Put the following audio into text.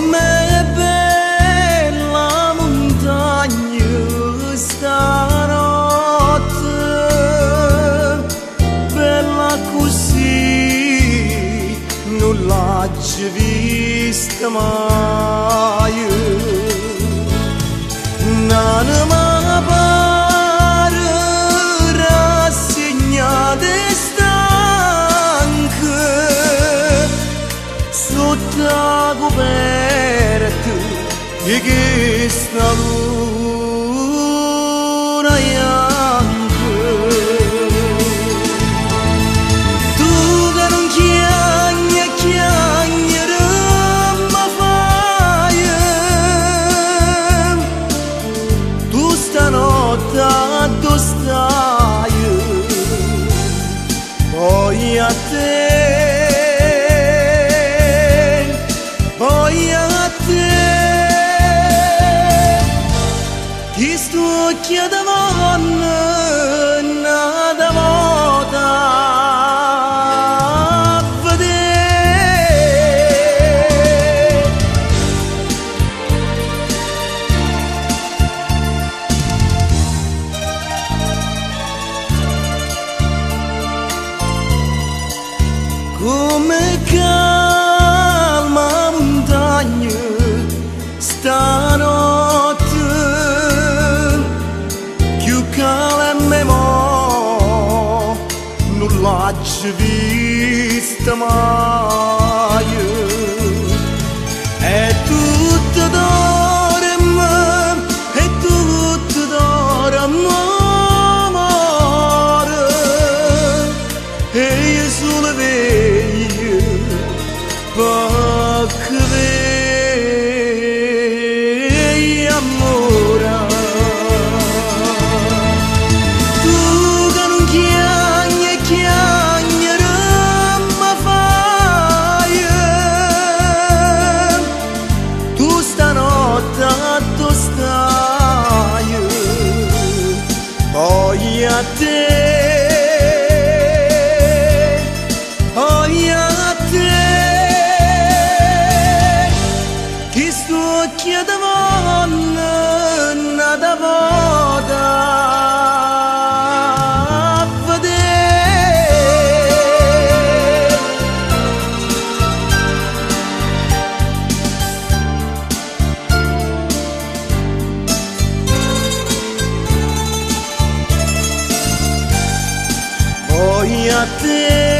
Com'è bella montagna stanotte, bella così non l'ho vista mai. Non mi pare rassegnata e stanca sotto la coperta di questa luna bianca. Tu che non chiagnere mi fai, tu stanotte dove stai? Poi a te, poi a te, ti sto chiedendo una volta a vedere. Come calma montagna stanotte, più calma mo non l'ho vista mai. E tutto dorme, e tutto dorme, amore, e io solo veglio perché vedi amore. Tu che non chiagnere mi fai, tu stanotte dove stai? Poi a te, poi a te, ti sto chiedendo una volta a vedere. Poi a te,